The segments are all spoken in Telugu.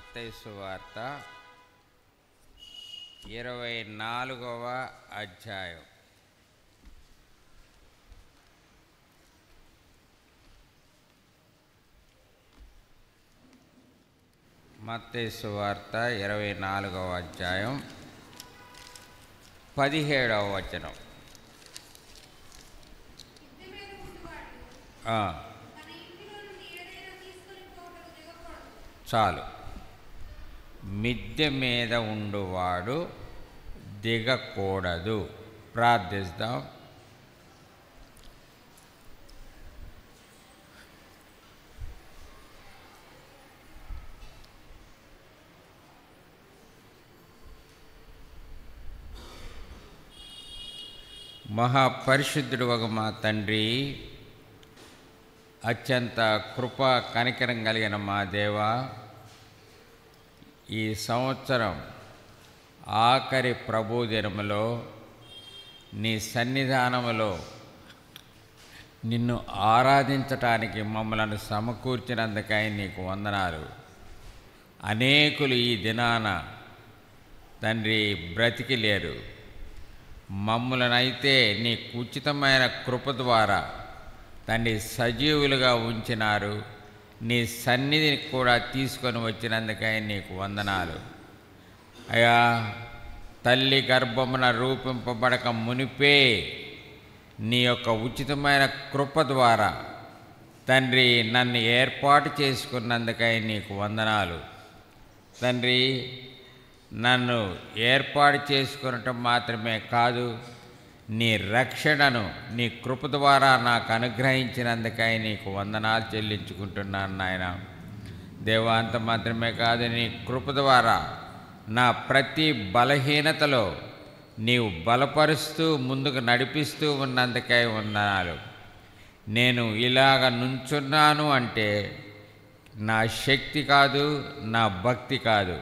మత్తయి సువార్త 24వ అధ్యాయం. మత్తయి సువార్త 24వ అధ్యాయం 17వ వచనం. చాలు. మిద్దె మీద ఉండువాడు దిగకూడదు. ప్రార్థిస్తాం. మహాపరిశుద్ధుడు ఒక మా తండ్రి, అత్యంత కృపా కనికరం కలిగిన మా దేవా, ఈ సంవత్సరం ఆఖరి ప్రభుదినములో నీ సన్నిధానములో నిన్ను ఆరాధించటానికి మమ్మలను సమకూర్చినందుకై నీకు వందనాలు. అనేకులు ఈ దినాన తండ్రి బ్రతికి లేరు. మమ్ములనైతే నీ ఉచితమైన కృప ద్వారా తండ్రి సజీవులుగా ఉంచినారు. నీ సన్నిధిని కూడా తీసుకొని వచ్చినందుకై నీకు వందనాలు. అయ్యా, తల్లి గర్భమున రూపింపబడక మునిపే నీ యొక్క ఉచితమైన కృప ద్వారా తండ్రి నన్ను ఏర్పాటు చేసుకున్నందుకై నీకు వందనాలు. తండ్రి, నన్ను ఏర్పాటు చేసుకునటం మాత్రమే కాదు, నీ రక్షణను నీ కృప ద్వారా నాకు అనుగ్రహించినందుకై నీకు వందనాలు చెల్లించుకుంటున్నాను నాయన. దేవా, అంత మాత్రమే కాదు, నీ కృప ద్వారా నా ప్రతి బలహీనతలో నీవు బలపరుస్తూ ముందుకు నడిపిస్తూ ఉన్నందుకై వందనాలు. నేను ఇలాగ నుంచున్నాను అంటే నా శక్తి కాదు, నా భక్తి కాదు,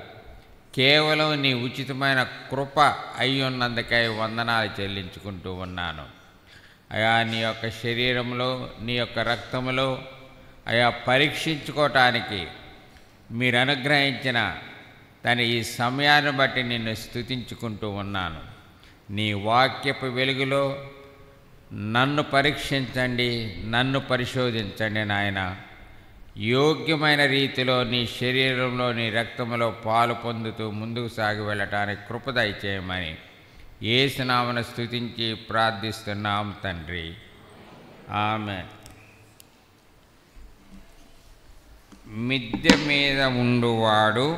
కేవలం నీ ఉచితమైన కృప అయి ఉన్నందుకై వందనాలు చెల్లించుకుంటూ ఉన్నాను. అయా, నీ యొక్క శరీరంలో నీ యొక్క రక్తములో అయా పరీక్షించుకోవటానికి మీరు అనుగ్రహించిన ఈ సమయాన్ని బట్టి నిన్ను స్తుతించుకుంటూ ఉన్నాను. నీ వాక్యపు వెలుగులో నన్ను పరీక్షించండి, నన్ను పరిశోధించండి నాయన. యోగ్యమైన రీతిలో నీ శరీరంలో నీ రక్తములో పాలు పొందుతూ ముందుకు సాగి వెళ్ళటానికి కృప దయచేయమని యేసు నామమున స్తుతించి ప్రార్థిస్తున్నాం తండ్రి. ఆమేన్. మిద్దె మీద ఉండువాడు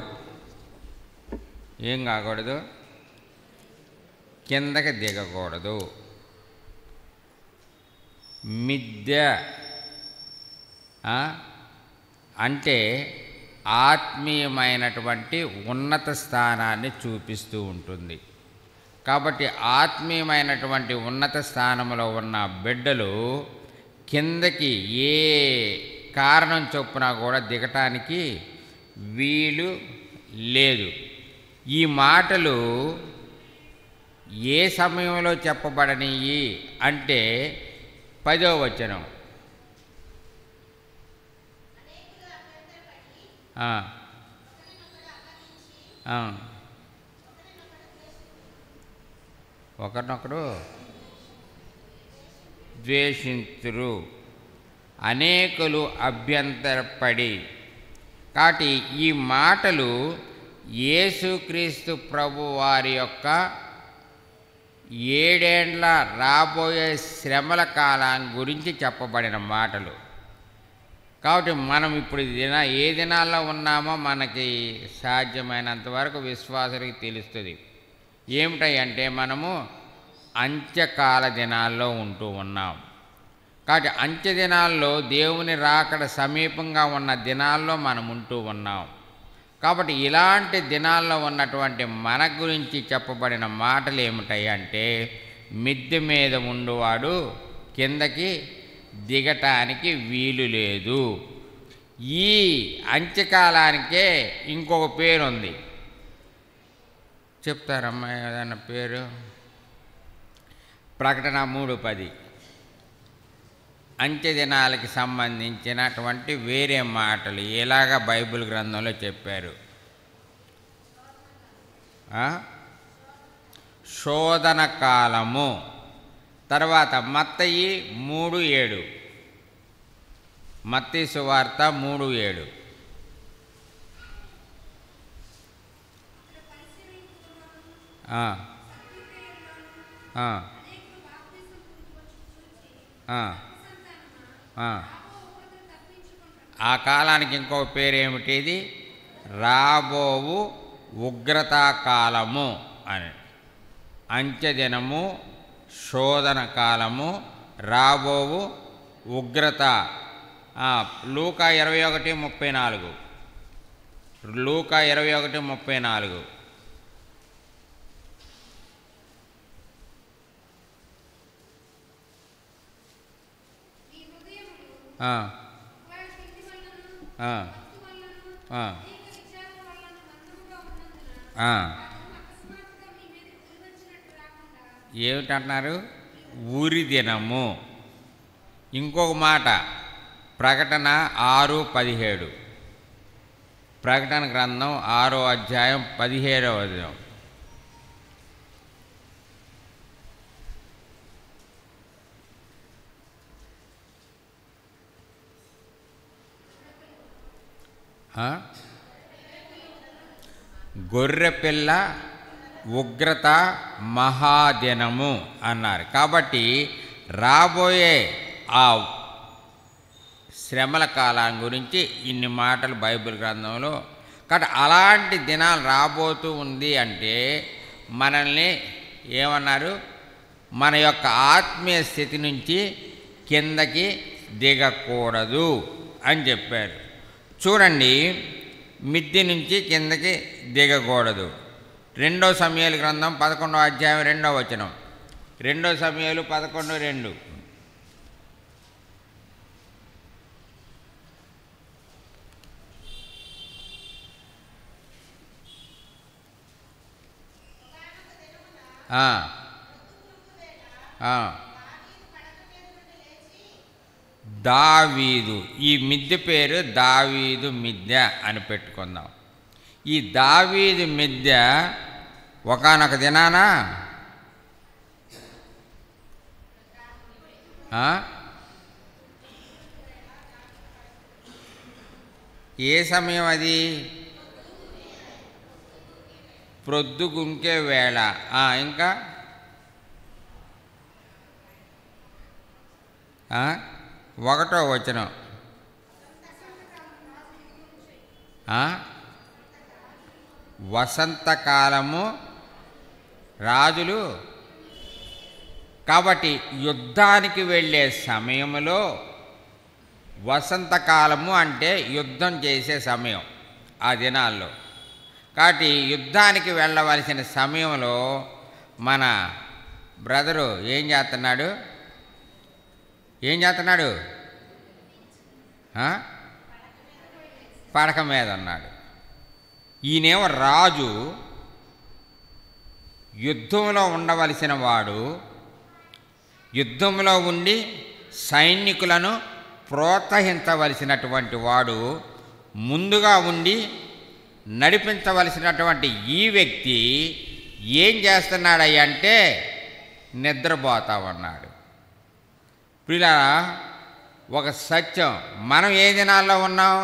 ఏం కాకూడదు, కిందకి దిగకూడదు. మిద్దె అంటే ఆత్మీయమైనటువంటి ఉన్నత స్థానాన్ని చూపిస్తూ ఉంటుంది. కాబట్టి ఆత్మీయమైనటువంటి ఉన్నత స్థానంలో ఉన్న బిడ్డలు కిందకి ఏ కారణం చొప్పున కూడా దిగటానికి వీలు లేదు. ఈ మాటలు ఏ సమయంలో చెప్పబడనివి అంటే 10వ వచనం. ఒకరినొకడు ద్వేషించురు, అనేకులు అభ్యంతరపడి. కాబట్టి ఈ మాటలు యేసుక్రీస్తు ప్రభు వారి యొక్క 7 ఏండ్ల రాబోయే శ్రమల కాలం గురించి చెప్పబడిన మాటలు. కాబట్టి మనం ఇప్పుడు ఏ దినాల్లో ఉన్నామో మనకి సాధ్యమైనంత వరకు విశ్వాసులకి తెలుస్తుంది. ఏమిటంటే మనము అంత్యకాల దినాల్లో ఉంటూ ఉన్నాం. కాబట్టి అంత్య దినాల్లో దేవుని రాకడ సమీపంగా ఉన్న దినాల్లో మనం ఉంటూ ఉన్నాం. కాబట్టి ఇలాంటి దినాల్లో ఉన్నటువంటి మన గురించి చెప్పబడిన మాటలు ఏమిటంటే, మిద్దె మీద ఉండువాడు కిందకి దిగటానికి వీలు లేదు. ఈ అంత్యకాలానికే ఇంకొక పేరుంది. చెప్తారమ్మా ఏదైనా పేరు? ప్రకటన 3:10 అంత్యదినాలకి సంబంధించినటువంటి వేరే మాటలు ఇలాగ బైబిల్ గ్రంథంలో చెప్పారు. శోధన కాలము. తర్వాత మత్తయి 3:7, మత్తయి సువార్త 3:7. ఆ కాలానికి ఇంకో పేరేమిటి? ఇది రాబోవు ఉగ్రతా కాలము అని. అంత్యదినము, శోధన కాలము, రాబోవు ఉగ్రత. లూకా 21:34, లూకా 21:34. ఏమిటంటున్నారు? ఊరి దినము. ఇంకొక మాట ప్రకటన 6:17, ప్రకటన గ్రంథం 6వ అధ్యాయం 17వ వచనం. గొర్రెపిల్ల ఉగ్రత మహాదినము అన్నారు. కాబట్టి రాబోయే ఆ శ్రమల కాలం గురించి ఇన్ని మాటలు బైబిల్ గ్రంథంలో. కాబట్టి అలాంటి దినాలు రాబోతూ ఉంది అంటే మనల్ని ఏమన్నారు? మన యొక్క ఆత్మీయ స్థితి నుంచి కిందకి దిగకూడదు అని చెప్పారు. చూడండి, మిద్ది నుంచి కిందకి దిగకూడదు. 2 సమూయేలు గ్రంథం 11వ అధ్యాయం 2వ వచనం. 2 సమూయేలు 11:2. దావీదు, ఈ మిద్దె పేరు దావీదు మిద్దె అని పెట్టుకుందాం. ఈ దావీదు మిద్దె ఒకానొక దినాన ఏ సమయం అది? ప్రొద్దుగుంకే వేళ. ఇంకా 1వ వచనం. వసంతకాలము రాజులు. కాబట్టి యుద్ధానికి వెళ్ళే సమయంలో వసంతకాలము అంటే యుద్ధం చేసే సమయం ఆ దినాల్లో. కాబట్టి యుద్ధానికి వెళ్ళవలసిన సమయంలో మన బ్రదరు ఏం చేస్తున్నాడు? పడక మీద ఉన్నాడు. ఈయనేమో రాజు, యుద్ధంలో ఉండవలసిన వాడు, యుద్ధంలో ఉండి సైనికులను ప్రోత్సహించవలసినటువంటి వాడు, ముందుగా ఉండి నడిపించవలసినటువంటి ఈ వ్యక్తి ఏం చేస్తున్నాడంటే నిద్రపోతా ఉన్నాడు. పిల్లరా, ఒక సత్యం, మనం ఏ దినాల్లో ఉన్నాం?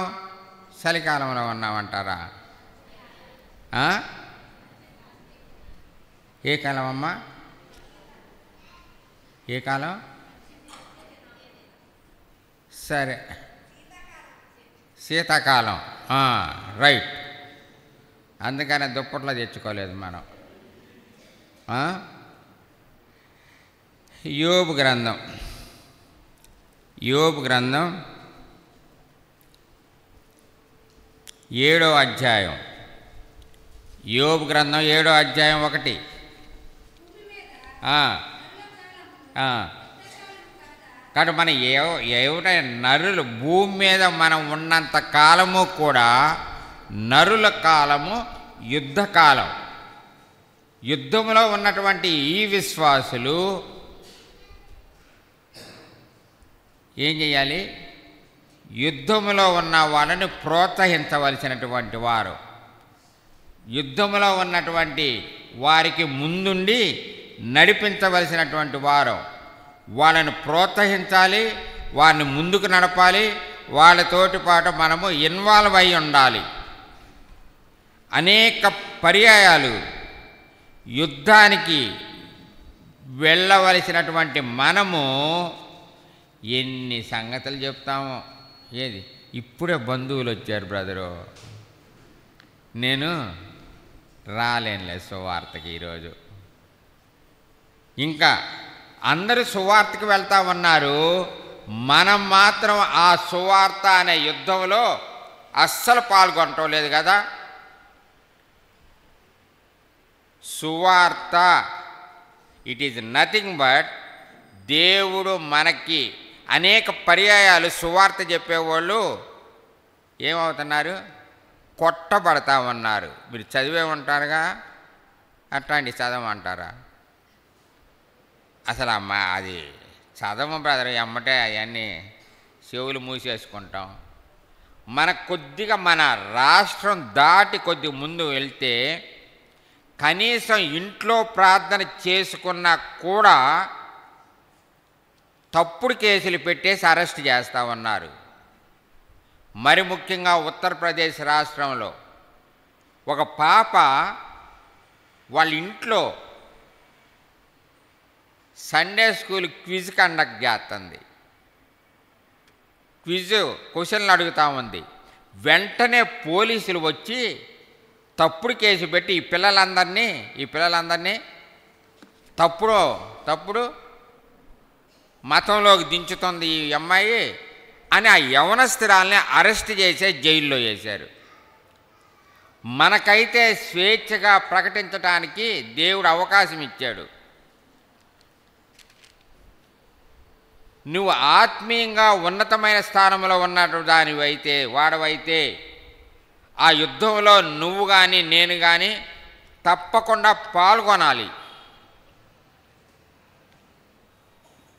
చలికాలంలో ఉన్నామంటారా? ఏ కాలం అమ్మా? ఏ కాలం? సరే, శీతాకాలం. రైట్. అందుకనే దుప్పట్లో తెచ్చుకోలేదు మనం. యోబు గ్రంథం 7వ అధ్యాయం. యోబు గ్రంథం 7వ అధ్యాయం 1. కాబట్టి మన ఏమిటైనా నరులు భూమి మీద మనం ఉన్నంత కాలము కూడా నరుల కాలము యుద్ధకాలం. యుద్ధంలో ఉన్నటువంటి ఈ విశ్వాసులు ఏం చేయాలి? యుద్ధంలో ఉన్న వాళ్ళని ప్రోత్సహించవలసినటువంటి వారు. యుద్ధంలో ఉన్నటువంటి వారికి ముందుండి నడిపించవలసినటువంటి వారు. వాళ్ళని ప్రోత్సహించాలి, వారిని ముందుకు నడపాలి, వాళ్ళతోటి పాటు మనము ఇన్వాల్వ్ అయి ఉండాలి. అనేక పర్యాయాలు యుద్ధానికి వెళ్ళవలసినటువంటి మనము ఎన్ని సంగతులు చెప్తామో. ఏది ఇప్పుడే బంధువులు వచ్చారు బ్రదరు, నేను రాలేనులే సువార్తకి ఈరోజు. ఇంకా అందరూ సువార్తకి వెళ్తా ఉన్నారు, మనం మాత్రం ఆ సువార్త అనే యుద్ధంలో అస్సలు పాల్గొనటం లేదు కదా. సువార్త ఇట్ ఈజ్ నథింగ్ బట్ దేవుడు మనకి అనేక పర్యాయాలు సువార్త చెప్పేవాళ్ళు ఏమవుతున్నారు, కొట్టబడతా ఉన్నారు. మీరు చదివే ఉంటారుగా, అట్లాంటి చదవమంటారా? అసలు అమ్మ అది చదవం బ్రదర్, ఎమ్మటే అవన్నీ చెవులు మూసేసుకుంటాం. మనకు కొద్దిగా మన రాష్ట్రం దాటి కొద్దిగా ముందు వెళ్తే కనీసం ఇంట్లో ప్రార్థన చేసుకున్నా కూడా తప్పుడు కేసులు పెట్టేసి అరెస్ట్ చేస్తూ ఉన్నారు. మరి ముఖ్యంగా ఉత్తరప్రదేశ్ రాష్ట్రంలో ఒక పాప వాళ్ళ ఇంట్లో సండే స్కూల్ క్విజ్ కండక్ట్ చేస్తుంది. క్వశ్చన్లు అడుగుతూ ఉంది. వెంటనే పోలీసులు వచ్చి తప్పుడు కేసు పెట్టి ఈ పిల్లలందరినీ తప్పుడు మతంలోకి దించుతుంది ఈ అమ్మాయి అని ఆ యవనస్తురాల్ని అరెస్ట్ చేసే జైల్లో వేశారు. మనకైతే స్వేచ్ఛగా ప్రకటించడానికి దేవుడు అవకాశం ఇచ్చాడు. నువ్వు ఆత్మీయంగా ఉన్నతమైన స్థానంలో ఉన్నట్టు వాడవైతే ఆ యుద్ధంలో నువ్వు కానీ నేను కానీ తప్పకుండా పాల్గొనాలి.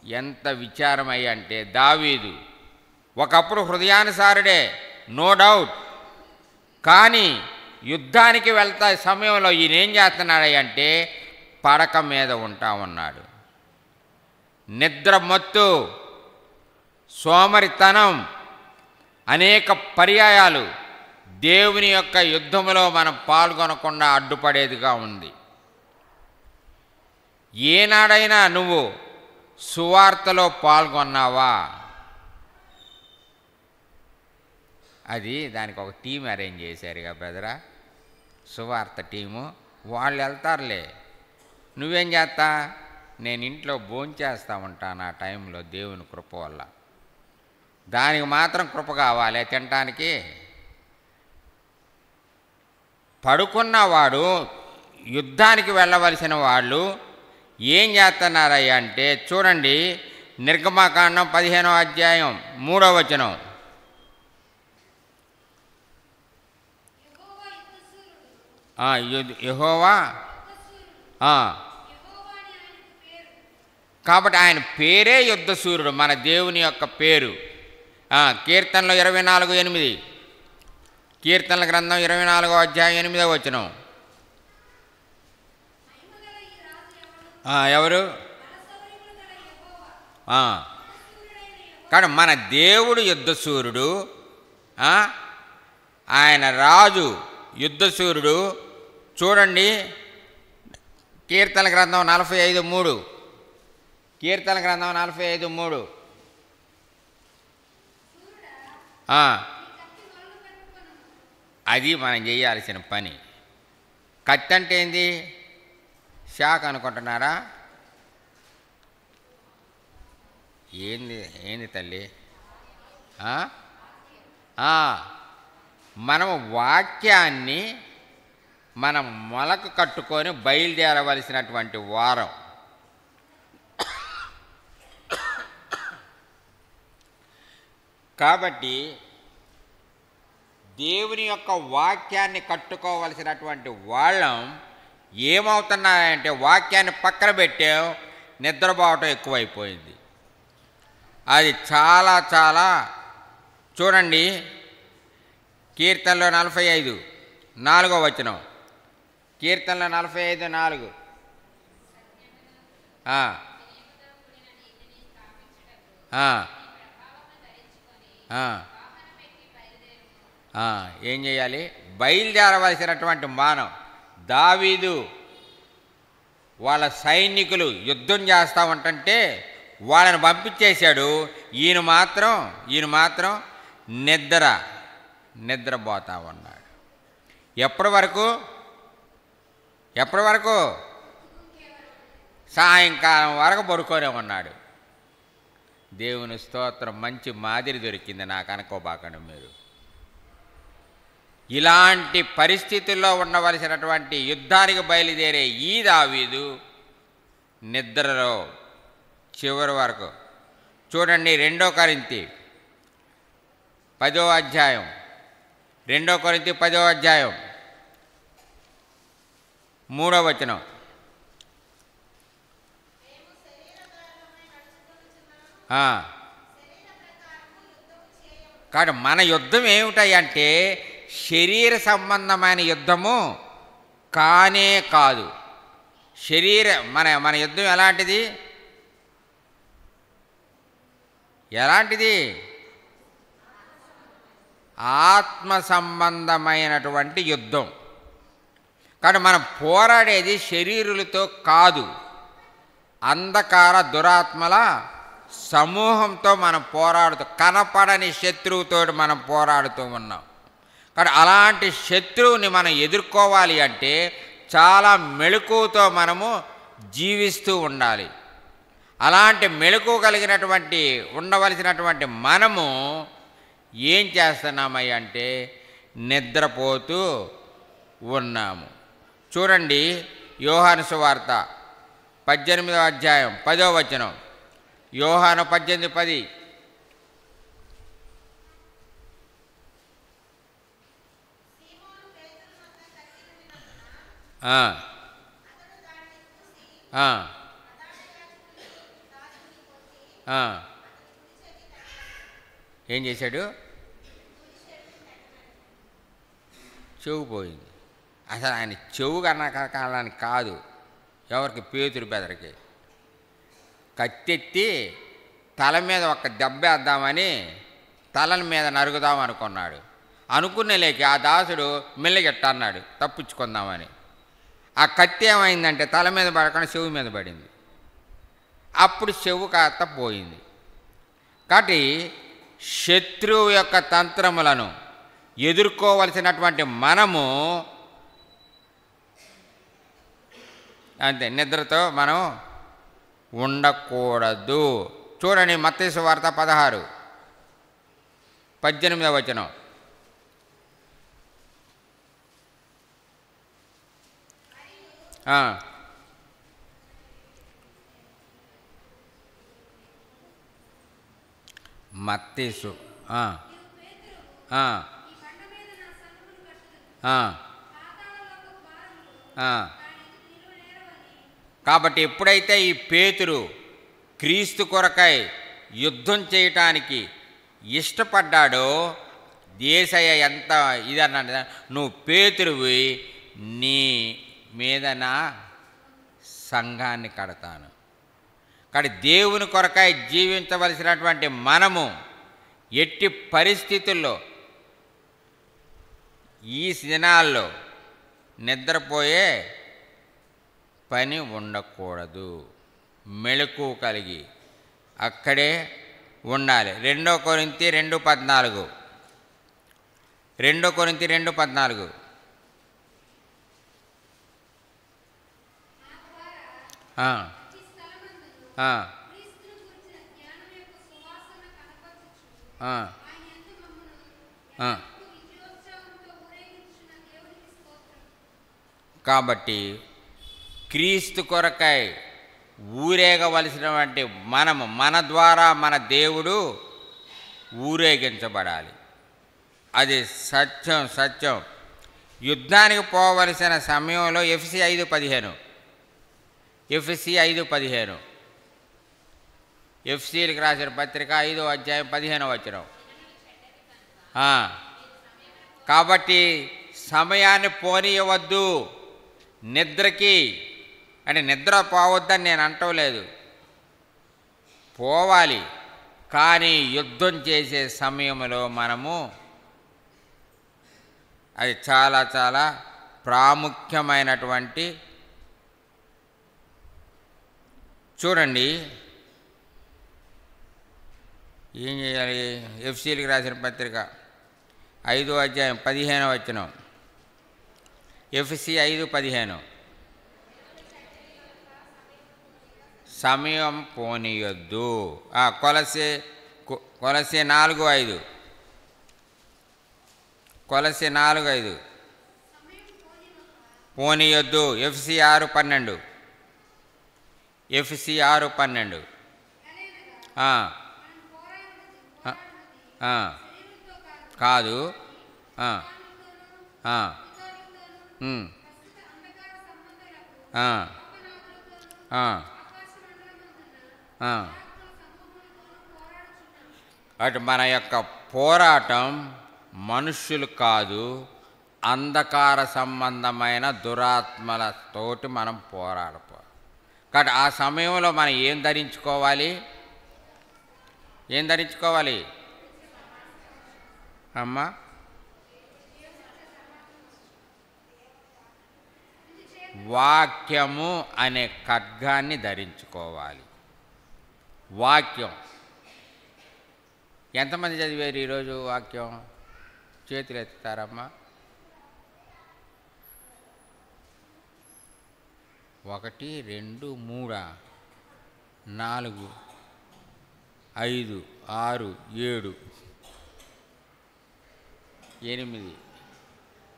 ఎంత విచారమయ్య అంటే దావీదు ఒకప్పుడు హృదయానుసారుడే, నో డౌట్. కానీ యుద్ధానికి వెళ్తా సమయంలో ఈయన ఏం చేస్తున్నాడంటే పడక మీద ఉంటా ఉన్నాడు. నిద్ర మత్తు, సోమరితనం అనేక పర్యాయాలు దేవుని యొక్క యుద్ధంలో మనం పాల్గొనకుండా అడ్డుపడేదిగా ఉంది. ఏనాడైనా నువ్వు సువార్తలో పాల్గొన్నావా? దానికి ఒక టీం అరేంజ్ చేశారుగా బ్రదరా, సువార్త టీము. వాళ్ళు వెళ్తారులే, నువ్వేం చేస్తా? నేను ఇంట్లో భోంచేస్తూ ఉంటాను ఆ టైంలో దేవుని కృప వల్ల. దానికి మాత్రం కృప కావాలి తినటానికి. పడుకున్నవాడు, యుద్ధానికి వెళ్ళవలసిన వాళ్ళు ఏం చేస్తున్నారయ్యా అంటే చూడండి, నిర్గమకాండం 15వ అధ్యాయం 3వ వచనం. యెహోవా కాబట్టి ఆయన పేరే యుద్ధసూర్యుడు, మన దేవుని యొక్క పేరు. కీర్తనలో 24:8, కీర్తనల గ్రంథం 24వ అధ్యాయం 8వ వచనం. ఎవరు? కానీ మన దేవుడు యుద్ధసూర్యుడు, ఆయన రాజు యుద్ధసూర్యుడు. చూడండి కీర్తన గ్రంథం 45:3, కీర్తన గ్రంథం 45:3. అది మనం చేయాల్సిన పని. కత్తి అంటే ఏంది? షాక్ అనుకుంటున్నారా? ఏంది తల్లి? మనము వాక్యాన్ని మనం మొలకు కట్టుకొని బయలుదేరవలసినటువంటి వారం. కాబట్టి దేవుని యొక్క వాక్యాన్ని కట్టుకోవలసినటువంటి వాళ్ళం ఏమవుతున్నాయంటే వాక్యాన్ని పక్కన పెట్టాం, నిద్రపోవటం ఎక్కువైపోయింది. అది చాలా చాలా. చూడండి కీర్తనలో 45:4వ వచనం. కీర్తనలు 45:4. ఏం చేయాలి? బయలుదేరవలసినటువంటి మానవ దావీదు వాళ్ళ సైనికులు యుద్ధం చేస్తూ ఉంటుంటే వాళ్ళని పంపించేశాడు. ఈయన మాత్రం నిద్రపోతా ఉన్నాడు. ఎప్పటి వరకు? సాయంకాలం వరకు పడుకొనే ఉన్నాడు. దేవుని స్తోత్రం. మంచి మాదిరి దొరికింది నాకు అనుకోబాకండి మీరు. ఇలాంటి పరిస్థితుల్లో ఉండవలసినటువంటి యుద్ధానికి బయలుదేరే ఈ దావీదు నిద్రలో చివరి వరకు. చూడండి 2 కొరింథీ 10వ అధ్యాయం, 2 కొరింథీ 10వ అధ్యాయం 3వ వచనం. కాబట్టి మన యుద్ధం ఏమిటంటే శరీర సంబంధమైన యుద్ధము కానే కాదు. మన యుద్ధం ఎలాంటిది? ఆత్మ సంబంధమైనటువంటి యుద్ధం. కానీ మనం పోరాడేది శరీరులతో కాదు, అంధకార దురాత్మల సమూహంతో మనం పోరాడుతూ, కనపడని శత్రువుతో మనం పోరాడుతూ ఉన్నాం. కానీ అలాంటి శత్రువుని మనం ఎదుర్కోవాలి అంటే చాలా మెళకువతో మనము జీవిస్తూ ఉండాలి. అలాంటి మెళకువ కలిగినటువంటి ఉండవలసినటువంటి మనము ఏం చేస్తున్నామయ్య అంటే నిద్రపోతూ ఉన్నాము. చూడండి యోహాను సువార్త 18వ అధ్యాయం 10వ వచనం. యోహాను 18:10. ఏం చేశాడు? చెవు పోయింది. అసలు ఆయన చెవు కనకాలని కాదు, ఎవరికి? పేతురు బెదరికి కత్తెత్తి తల మీద ఒక దెబ్బేద్దామని తలల మీద నరుగుదాం అనుకున్నాడు. అనుకునేలేక ఆ దాసుడు మెల్లగెట్ట అన్నాడు తప్పించుకుందామని. ఆ కత్తి ఏమైందంటే తల మీద పడకుండా చెవు మీద పడింది. అప్పుడు చెవు కాస్త పోయింది. కాబట్టి శత్రువు యొక్క తంత్రములను ఎదుర్కోవలసినటువంటి మనము అంతే, నిద్రతో మనం ఉండకూడదు. చూడండి మత్తయి సువార్త 16:18వ వచనం. మత్తయి కాబట్టి ఎప్పుడైతే ఈ పేతురు క్రీస్తు కొరకై యుద్ధం చేయటానికి ఇష్టపడ్డాడో యేసయ్య ఎంత ఇదన్నా, నువ్వు పేతురువి, నీ మీద నా సంఘాన్ని కడతాను. కానీ దేవుని కొరకై జీవించవలసినటువంటి మనము ఎట్టి పరిస్థితుల్లో ఈ దినాల్లో నిద్రపోయే పని ఉండకూడదు. మెళకువ కలిగి అక్కడే ఉండాలి. 2 కొరింథీ 2:14. 2 కొరింథీ 2:14. కాబట్టి క్రీస్తు కొరకై ఊరేగవలసినటువంటి మనము, మన ద్వారా మన దేవుడు ఊరేగించబడాలి. అది సత్యం. యుద్ధానికి పోవలసిన సమయంలో ఎఫ్ఎస్సీ 5:15 ఎఫ్ఎస్సీలకు రాసిన పత్రిక 5వ అధ్యాయం 15వ వచనం. కాబట్టి సమయాన్ని పోనీయవద్దు. నిద్రకి అంటే నిద్ర పోవద్దని నేను అంటలేదు, పోవాలి. కానీ యుద్ధం చేసే సమయంలో మనము అది చాలా చాలా ప్రాముఖ్యమైనటువంటి. చూడండి ఏం చేయాలి. ఎఫ్సీలకు రాసిన పత్రిక 5వ అధ్యాయం 15వ వచనం. ఎఫ్సీ 5:15. సమయం పోనీయొద్దు. కొలసే 4:5. కొలసే 4:5 పోనీయొద్దు. ఎఫ్సీ 6:12. ఎఫ్సీ 6:12. కాదు. అటు మన యొక్క పోరాటం మనుష్యులు కాదు, అంధకార సంబంధమైన దురాత్మలతోటి మనం పోరాడపో. కాబట్టి ఆ సమయంలో మనం ఏం ధరించుకోవాలి? ఏం ధరించుకోవాలి అమ్మా? వాక్యము అనే ఖడ్గాన్ని ధరించుకోవాలి. వాక్యం ఎంతమంది చదివారు ఈరోజు వాక్యం? చేతులు ఎత్తుతారమ్మా. 1 2 3 4 5 6 7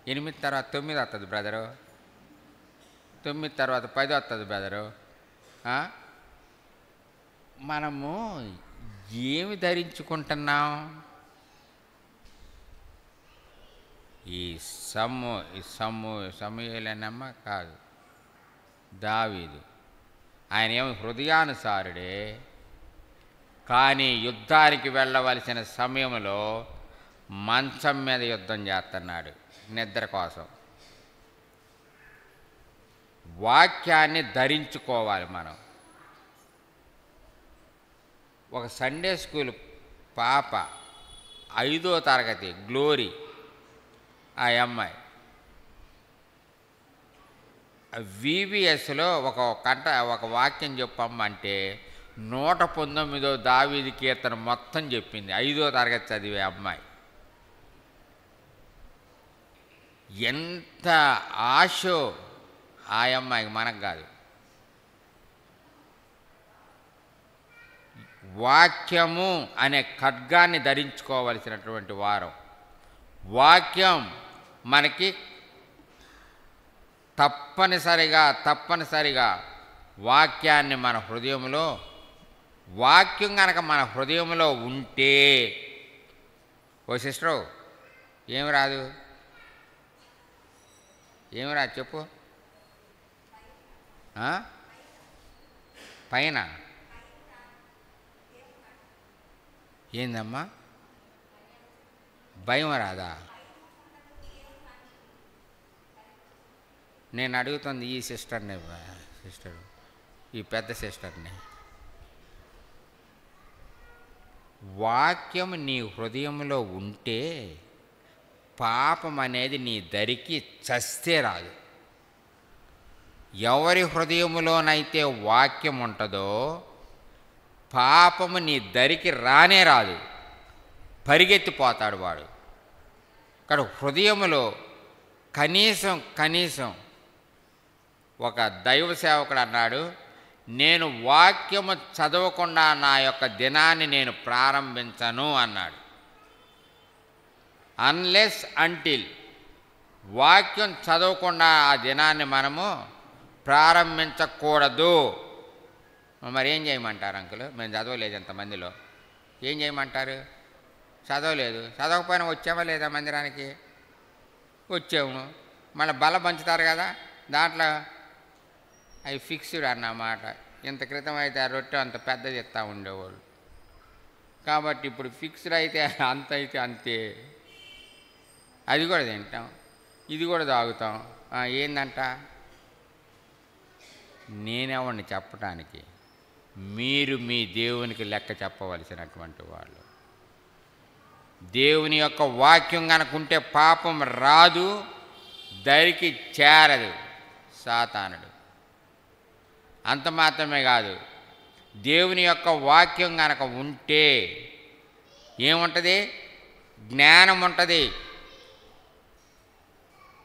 8 తర్వాత 9 వస్తుంది బ్రదరు. 9 తర్వాత 10 వస్తుంది బ్రదరు. మనము ఏమి ధరించుకుంటున్నాం? ఈ సమూయేలనమ్మ కాదు, దావీదు. ఆయన ఏమి హృదయానుసారుడే, కానీ యుద్ధానికి వెళ్ళవలసిన సమయంలో మంచం మీద యుద్ధం చేస్తున్నాడు నిద్ర కోసం. వాక్యాన్ని ధరించుకోవాలి మనం. ఒక సండే స్కూల్ పాప 5వ తరగతి గ్లోరీ, ఆ అమ్మాయి VBSలో ఒక వాక్యం చెప్పమ్మంటే 119వ దావీదు కీర్తన మొత్తం చెప్పింది. 5వ తరగతి చదివే అమ్మాయి. ఎంత ఆశో ఆ అమ్మాయికి, మనకు కాదు. వాక్యము అనే ఖడ్గాన్ని ధరించుకోవలసినటువంటి వారం. వాక్యం మనకి తప్పనిసరిగా వాక్యాన్ని మన హృదయంలో, వాక్యం కనుక మన హృదయంలో ఉంటే, ఓ సిస్టరు ఏమి రాదు చెప్పు. పైన ఏందమ్మా? భయం రాదా? నేను అడుగుతుంది ఈ సిస్టర్ని, ఈ పెద్ద సిస్టర్ని. వాక్యం నీ హృదయంలో ఉంటే పాపం అనేది నీ దరికి చస్తే రాదు. ఎవరి హృదయములోనైతే వాక్యం ఉంటుందో పాపము నీ దరికి రానే రాదు, పరిగెత్తిపోతాడు వాడు. ఇక్కడ హృదయములో కనీసం ఒక దైవ సేవకుడు అన్నాడు, నేను వాక్యము చదవకుండా నా యొక్క దినాన్ని నేను ప్రారంభించను అన్నాడు. అన్లెస్ అంటిల్ వాక్యం చదవకుండా ఆ దినాన్ని మనము ప్రారంభించకూడదు. మరి ఏం చేయమంటారు అంకుల్? మేము చదవలేదు ఎంతమందిలో. ఏం చేయమంటారు? చదవలేదు. చదవకపోయినా వచ్చామా లేదా మందిరానికి? వచ్చాము. మళ్ళీ బల పంచుతారు కదా, దాంట్లో అవి ఫిక్స్డ్ అన్నమాట. ఇంత క్రితం అయితే ఆ రొట్టె అంత పెద్దది ఇస్తూ ఉండేవాళ్ళు. కాబట్టి ఇప్పుడు ఫిక్స్డ్ అయితే అంత అయితే అంతే. అది కూడా తింటాం, ఇది కూడా తాగుతాం. ఏందంట నేనెవరిని చెప్పటానికి? మీరు మీ దేవునికి లెక్క చెప్పవలసినటువంటి వాళ్ళు. దేవుని యొక్క వాక్యం కనుకుంటే పాపం రాదు, దరికి చేరదు సాతానుడు. అంత మాత్రమే కాదు, దేవుని యొక్క వాక్యం కనుక ఉంటే ఏముంటుంది? జ్ఞానం ఉంటుంది.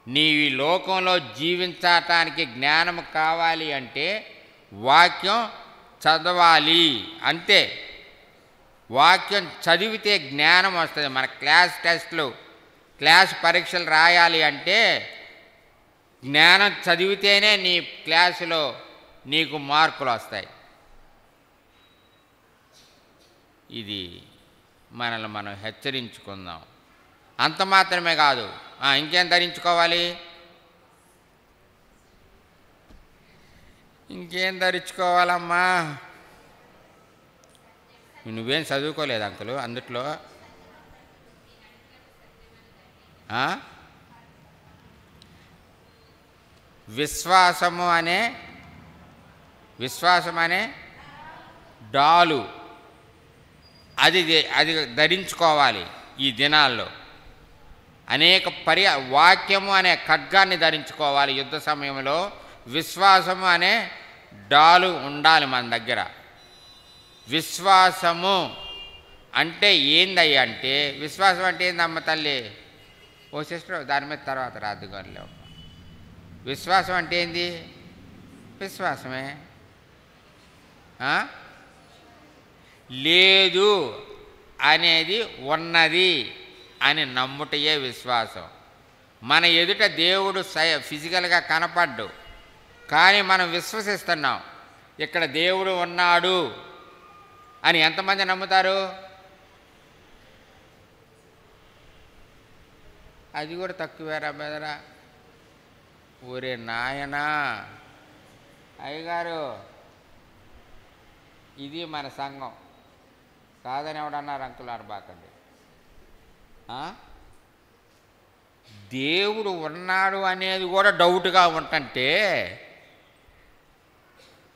నీ ఈ లోకంలో జీవించటానికి జ్ఞానం కావాలి అంటే వాక్యం చదవాలి అంతే. వాక్యం చదివితే జ్ఞానం వస్తుంది. మన క్లాస్ టెస్ట్లు, క్లాస్ పరీక్షలు రాయాలి అంటే జ్ఞానం చదివితేనే నీ క్లాసులో నీకు మార్కులు వస్తాయి. ఇది మనల్ని మనం హెచ్చరించుకుందాం. అంత మాత్రమే కాదు, ఇంకేం ధరించుకోవాలి? ఇంకేం ధరించుకోవాలమ్మా? నువ్వేం చదువుకోలేదు అంకులు అందుట్లో? విశ్వాసం అనే డాలు అది ధరించుకోవాలి. ఈ దినాల్లో అనేక వాక్యము అనే ఖడ్గాన్ని ధరించుకోవాలి. యుద్ధ సమయంలో విశ్వాసము అనే డాలు ఉండాలి మన దగ్గర. విశ్వాసము అంటే ఏందయ్యా అంటే, విశ్వాసం అంటే ఏందమ్మ తల్లి? ఓ సిస్టర్, దాని మీద తర్వాత రాదుగానిలే. విశ్వాసం అంటే ఏంది? విశ్వాసమే. లేదు అనేది ఉన్నది అని నమ్ముటయే విశ్వాసం. మన ఎదుట దేవుడు ఫిజికల్గా కనపడ్డు, కానీ మనం విశ్వసిస్తున్నాం ఇక్కడ దేవుడు ఉన్నాడు అని. ఎంతమంది నమ్ముతారు? అది కూడా తక్కువేరా బెదరా. ఒరే నాయనా, అయ్యగారు ఇది మన సంఘం కాదని ఎవడన్నారు అంకులు అనబాకండి. దేవుడు ఉన్నాడు అనేది కూడా డౌట్గా ఉంటుంటే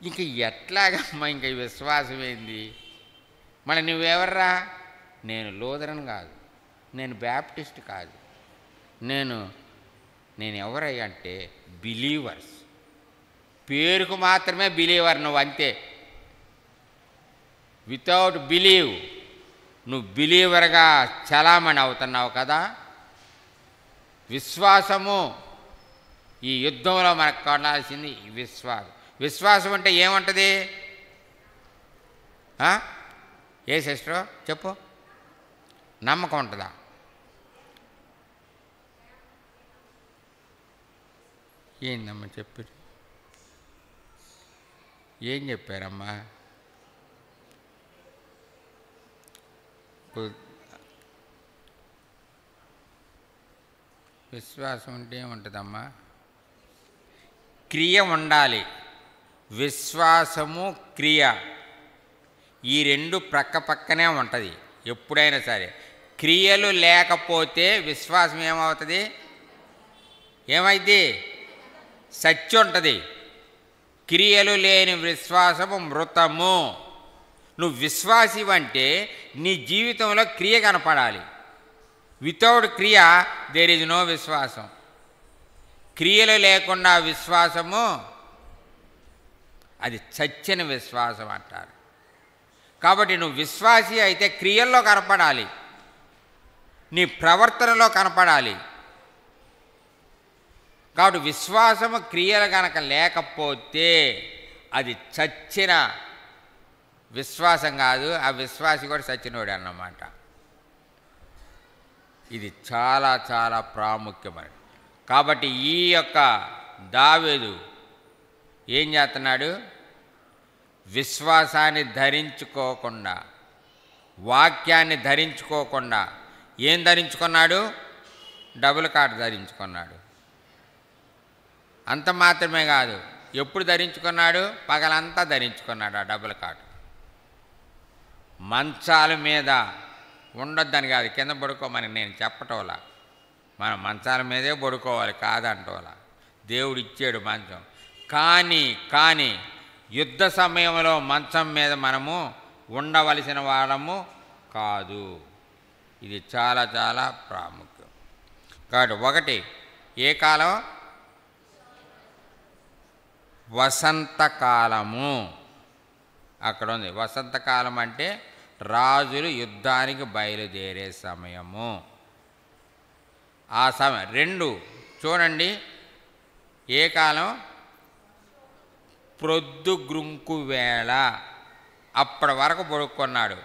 ఇంక ఎట్లాగమ్మా ఇంక విశ్వాసం ఏంది? మళ్ళీ నువ్వెవర్రా? నేను లూథరన్ కాదు, నేను బ్యాప్టిస్ట్ కాదు, నేను ఎవరయ్యా అంటే బిలీవర్స్. పేరుకు మాత్రమే బిలీవర్ నువ్వు, అంతే. వితౌట్ బిలీవ్ నువ్వు బిలీవర్గా చలామణి అవుతున్నావు కదా. విశ్వాసము ఈ యుద్ధంలో మనకు కొనాల్సింది విశ్వాసం. విశ్వాసం అంటే ఏముంటుంది? ఏ సిస్టరు చెప్పు? నమ్మకం ఉంటుందా? ఏందమ్మా చెప్పారు? ఏం చెప్పారమ్మా? విశ్వాసం అంటే ఏముంటుందమ్మా? క్రియ ఉండాలి. విశ్వాసము క్రియ ఈ రెండు ప్రక్క పక్కనే ఉంటుంది ఎప్పుడైనా సరే. క్రియలు లేకపోతే విశ్వాసం ఏమవుతుంది? ఏమైంది? సత్యం ఉంటుంది. క్రియలు లేని విశ్వాసము మృతము. నువ్వు విశ్వాసివంటే నీ జీవితంలో క్రియ కనపడాలి. వితౌట్ క్రియ దేర్ ఈజ్ నో విశ్వాసం. క్రియలు లేకుండా విశ్వాసము అది చచ్చిన విశ్వాసం అంటారు. కాబట్టి నువ్వు విశ్వాసి అయితే క్రియల్లో కనపడాలి, నీ ప్రవర్తనలో కనపడాలి. కాబట్టి విశ్వాసము క్రియలు కనుక లేకపోతే అది చచ్చిన విశ్వాసం కాదు, ఆ విశ్వాసి కూడా చచ్చినోడు అన్నమాట. ఇది చాలా చాలా ప్రాముఖ్యమైనది. కాబట్టి ఈ యొక్క దావీదు ఏం చేస్తున్నాడు? విశ్వాసాన్ని ధరించుకోకుండా, వాక్యాన్ని ధరించుకోకుండా ఏం ధరించుకున్నాడు? Double card ధరించుకున్నాడు. అంత మాత్రమే కాదు, ఎప్పుడు ధరించుకున్నాడు? పగలంతా ధరించుకున్నాడు ఆ డబుల్ కార్డ్. మంచాల మీద ఉండొద్దని కాదు, కింద పడుకోమని నేను చెప్పటోలా. మనం మంచాల మీదే పడుకోవాలి కాదంటోలా. దేవుడు ఇచ్చాడు మంచం. కానీ యుద్ధ సమయంలో మంచం మీద మనము ఉండవలసిన వాళ్ళము కాదు. ఇది చాలా చాలా ప్రాముఖ్యం. కాబట్టి ఒకటి, ఏ కాలం? వసంతకాలము. అక్కడ ఉంది వసంతకాలం అంటే రాజులు యుద్ధానికి బయలుదేరే సమయము. ఆ సమయం. రెండు చూడండి, ఏ కాలం? ప్రొద్దుగుంకు వేళ. అప్పటి వరకు పడుకున్నాడు.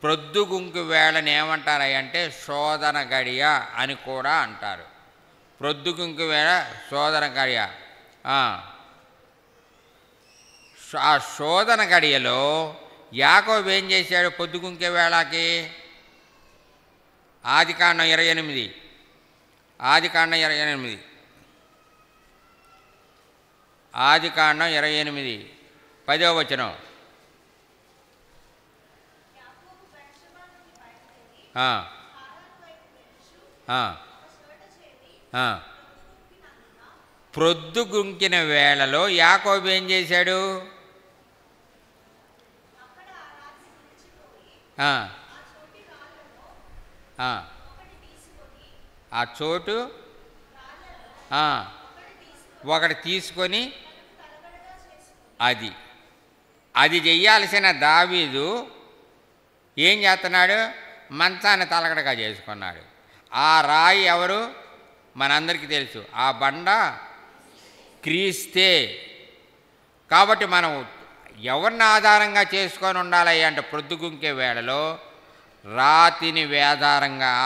ప్రొద్దుగుంకు వేళని ఏమంటారంటే శోధన గడియ అని కూడా అంటారు. ప్రొద్దుగుంకు వేళ శోధన గడియ. ఆ శోధన గడియలో యాకోబు ఏం చేశాడు? పొద్దుగుంకే వేళకి ఆదికాండం 28, ఆదికాండం 28, ఆదికాండం 28 10వ వచనం. ప్రొద్దుగుంకిన వేళలో యాకోబు ఏం చేశాడు? ఆ చోటు ఒకటి తీసుకొని అది చెయ్యాల్సిన దావీదు ఏం చేస్తున్నాడు? మంచాన్ని తలగడగా చేసుకున్నాడు. ఆ రాయి ఎవరు? మనందరికీ తెలుసు. ఆ బండ క్రీస్తే. కాబట్టి మనం ఎవరిని ఆధారంగా చేసుకొని ఉండాలి అంటే ప్రొద్దుగుంకే వేళలో రాతిని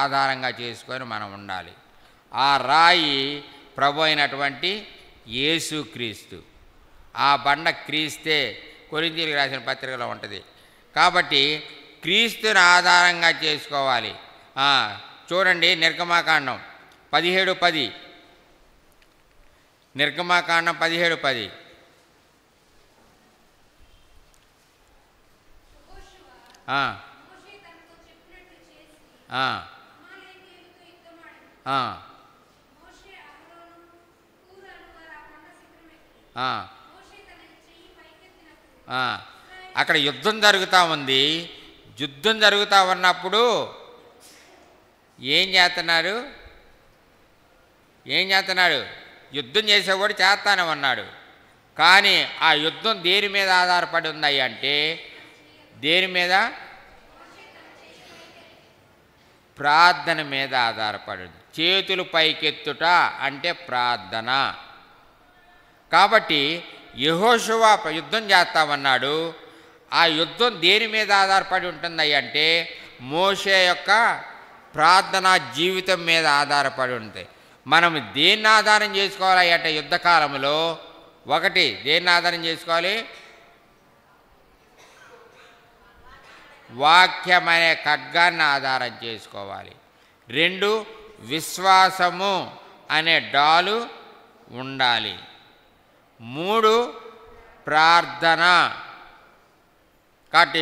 ఆధారంగా చేసుకొని మనం ఉండాలి. ఆ రాయి ప్రభు అయినటువంటి యేసుక్రీస్తు. ఆ బండ క్రీస్తే. కొరింథీయులకు రాసిన పత్రికలో ఉంటుంది. కాబట్టి క్రీస్తుని ఆధారంగా చేసుకోవాలి. చూడండి, నిర్గమాకాండం 17:10, నిర్గమాకాండం 17:10. అక్కడ యుద్ధం జరుగుతూ ఉంది. యుద్ధం జరుగుతూ ఉన్నప్పుడు ఏం చేస్తున్నాడు? యుద్ధం చేసేవాడు చేస్తానే ఉన్నాడు. కానీ ఆ యుద్ధం దేని మీద ఆధారపడి ఉంది అంటే దేని మీద? ప్రార్థన మీద ఆధారపడి. చేతులు పైకెత్తుట అంటే ప్రార్థన. కాబట్టి యెహోషువ యుద్ధం చేస్తామన్నాడు. ఆ యుద్ధం దేని మీద ఆధారపడి ఉంటుంది అంటే మోషే యొక్క ప్రార్థనా జీవితం మీద ఆధారపడి ఉంటుంది. మనం దేన్ని ఆధారం చేసుకోవాలి అంటే యుద్ధకాలంలో ఒకటి దేన్ని ఆధారం చేసుకోవాలి? వాక్యం అనే ఖడ్గాన్ని ఆధారం చేసుకోవాలి. రెండు, విశ్వాసము అనే డాలు ఉండాలి. మూడు, ప్రార్థన. కాబట్టి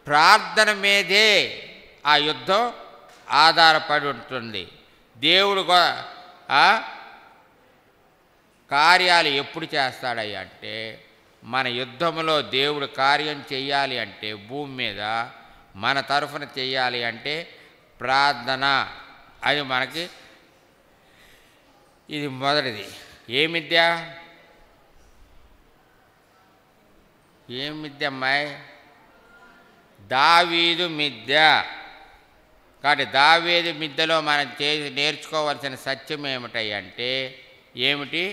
ప్రార్థన మీదే ఆ యుద్ధం ఆధారపడి ఉంటుంది. దేవుడు కార్యాలు ఎప్పుడు చేస్తాడయ్యా అంటే మన యుద్ధంలో దేవుడు కార్యం చెయ్యాలి అంటే భూమి మీద మన తరఫున చెయ్యాలి అంటే ప్రార్థన. అది మనకి ఇది మొదటిది. ఏ మిథ్య అమ్మాయి? దావీదు మిథ్య. కాబట్టి దావీదు మిథ్యలో మనం నేర్చుకోవాల్సిన సత్యం ఏమిటంటే ఏమిటి?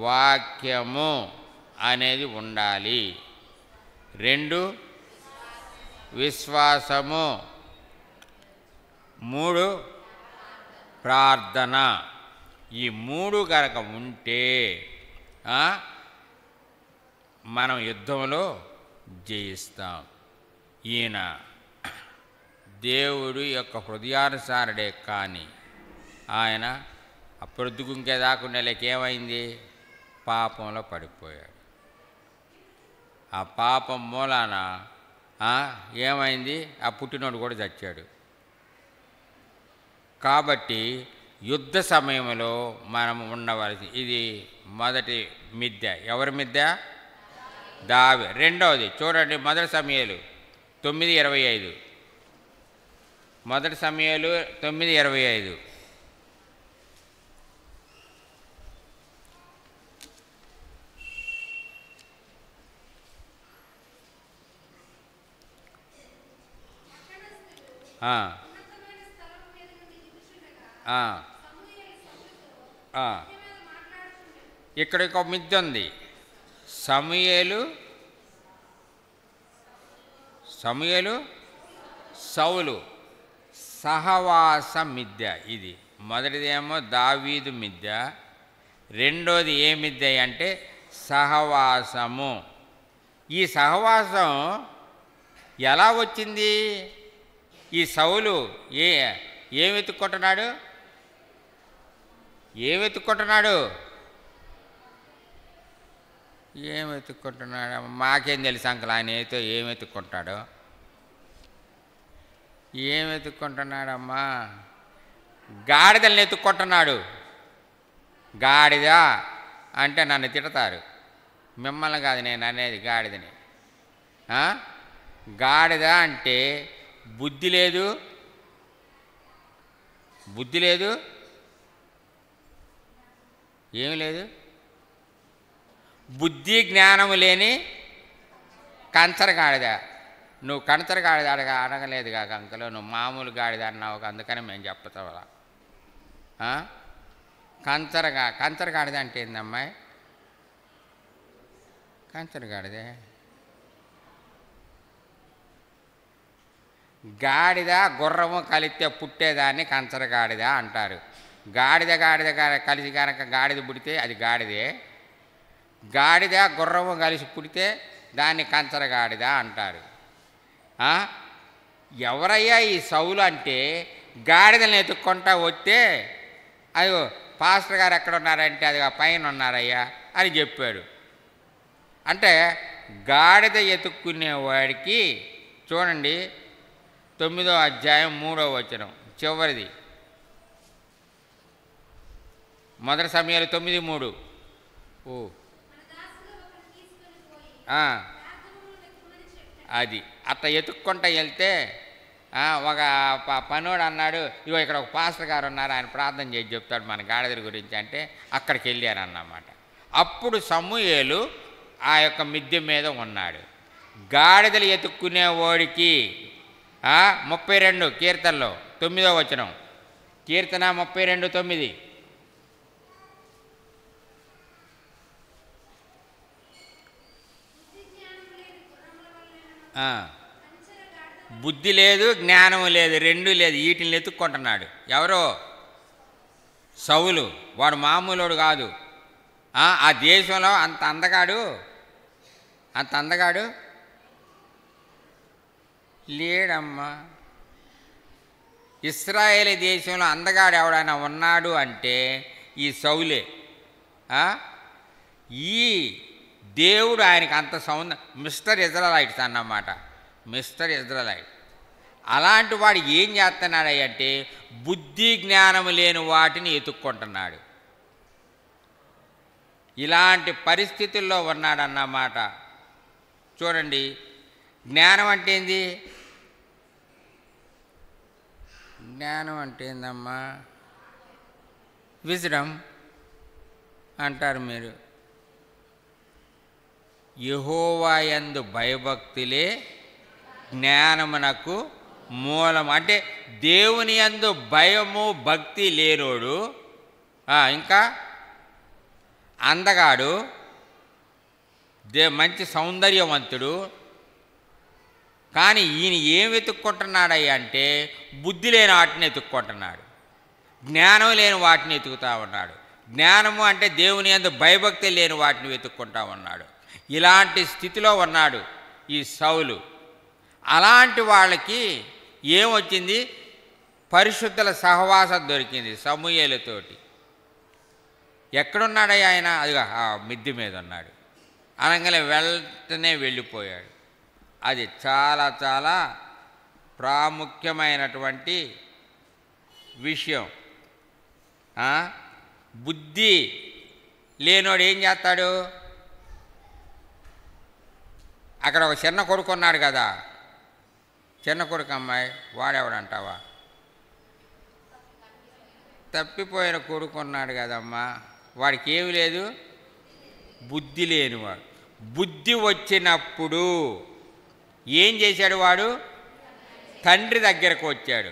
వాక్యము అనేది ఉండాలి. రెండు, విశ్వాసము. మూడు, ప్రార్థన. ఈ మూడు కనుక ఉంటే మనం యుద్ధంలో జయిస్తాం. ఈయన దేవుడు యొక్క హృదయానుసారుడే. కానీ ఆయన ప్రొద్దుగుంకే దాకుండా ఏమైంది? పాపంలో పడిపోయాడు. ఆ పాపం మూలాన ఏమైంది? ఆ పుట్టినోడు కూడా చచ్చాడు. కాబట్టి యుద్ధ సమయంలో మనం ఉండవలసి. ఇది మొదటి మిథ్య. ఎవరి మిథ్య? రెండవది చూడండి, మొదటి సమూయేలు 9:25. మొదటి సమూయేలు 9:25. ఇక్కడ ఒక మిథ్య ఉంది. సమూయేలు సౌలు సహవాస మిథ్య. ఇది మొదటిదేమో దావీదు మిథ్య, రెండోది ఏ మిథ్య అంటే సహవాసము. ఈ సహవాసం ఎలా వచ్చింది? ఈ సౌలు ఏం వెతుక్కుంటున్నాడు? ఏం వెతుక్కుంటున్నాడు? మాకేం తెలుసు అంకుల్, ఆయన ఏతో ఏం వెతుక్కుంటాడో. ఏం వెతుక్కుంటున్నాడమ్మా? గాడిదల్ని ఎత్తుక్కుంటున్నాడు. గాడిద అంటే నన్ను తిడతారు, మిమ్మల్ని కాదు నేను అనేది, గాడిదని. గాడిద అంటే బుద్ధి లేదు, ఏమి లేదు, బుద్ధి జ్ఞానము లేని కంచర గాడిద. నువ్వు కంచర గాడిద అడగలేదు కాక అంకలు, నువ్వు మామూలు గాడిద అన్నావు, అందుకని మేము చెప్తావా? కంచర గాడిద అంటే ఏందమ్మాయి? కంచర గాడిదే గాడిద గుర్రము కలిస్తే పుట్టేదాన్ని కంచర గాడిద అంటారు. గాడిద కలిసి కనుక గాడిద పుడితే అది గాడిదే. గాడిద గుర్రము కలిసి పుడితే దాన్ని కంచర గాడిద అంటారు. ఎవరయ్యా ఈ సౌలు అంటే? గాడిదలను ఎత్తుక్కుంటా వస్తే అయ్యో పాస్టర్ గారు ఎక్కడ ఉన్నారంటే అది పైన ఉన్నారయ్యా అని చెప్పాడు. అంటే గాడిద ఎత్తుక్కునేవాడికి చూడండి 9వ అధ్యాయం 3వ వచనం చివరిది. మొదటి సమూయేలు 9:3. అది అట్లా ఎత్తుక్కుంటా వెళ్తే ఒక పనోడు అన్నాడు, ఇగో ఇక్కడ ఒక పాస్టర్ గారు ఉన్నారు, ఆయన ప్రార్థన చేసి చెప్తాడు మన గాడిదల గురించి అంటే అక్కడికి వెళ్ళారన్నమాట. అప్పుడు సమూయేలు ఆ యొక్క మిద్దె మీద ఉన్నాడు. గాడిదలు ఎత్తుక్కునేవాడికి 32 కీర్తనలో 9వ వచనం. కీర్తన 32:9. బుద్ధి లేదు, జ్ఞానము లేదు, రెండూ లేదు, వీటిని ఎత్తుక్కుంటున్నాడు. ఎవరో? సౌలు. వాడు మామూలుడు కాదు. ఆ దేశంలో అంత అందగాడు లేడమ్మా. ఇశ్రాయేలు దేశంలో అందగాడు ఎవడైనా ఉన్నాడు అంటే ఈ సౌలే. ఈ దేవుడు ఆయనకి అంత మిస్టర్ ఇజ్రాయెలైట్స్ అన్నమాట, మిస్టర్ ఇజ్రాయెలైట్. అలాంటి వాడు ఏం చేస్తున్నాడంటే బుద్ధి జ్ఞానము లేని వాటిని ఎత్తుక్కుంటున్నాడు. ఇలాంటి పరిస్థితుల్లో ఉన్నాడన్నమాట. చూడండి, జ్ఞానం అంటే ఏంది? జ్ఞానం అంటే ఏందమ్మా? విజ్డమ్ అంటారు మీరు. యెహోవా యందు భయభక్తులే జ్ఞానమునకు మూలం. అంటే దేవుని యందు భయము భక్తి లేనోడు, ఇంకా అందగాడు, మంచి సౌందర్యవంతుడు, కానీ ఈయన ఏం వెతుక్కుంటున్నాడయ్య అంటే బుద్ధి లేని వాటిని ఎత్తుక్కుంటున్నాడు, జ్ఞానం లేని వాటిని ఎత్తుకుతా ఉన్నాడు. జ్ఞానము అంటే దేవుని యందు భయభక్తి లేని వాటిని వెతుక్కుంటా ఉన్నాడు. ఇలాంటి స్థితిలో ఉన్నాడు ఈ సౌలు. అలాంటి వాళ్ళకి ఏమొచ్చింది? పరిశుద్ధుల సహవాసం దొరికింది సమూయేలుతోటి. ఎక్కడున్నాడయ్యా ఆయన? అదిగా మిద్దె మీద ఉన్నాడు. అనగానే వెంటనే వెళ్ళిపోయాడు. అది చాలా చాలా ప్రాముఖ్యమైనటువంటి విషయం. బుద్ధి లేనోడు ఏం చేస్తాడు? అక్కడ ఒక చిన్న కొడుకు ఉన్నాడు కదా, చిన్న కొడుకు అమ్మాయి, వాడెవడంటావా? తప్పిపోయిన కొడుకు ఉన్నాడు కదమ్మా, వాడికి ఏమి లేదు, బుద్ధి లేనివాడు. బుద్ధి వచ్చినప్పుడు ఏం చేశాడు వాడు? తండ్రి దగ్గరకు వచ్చాడు.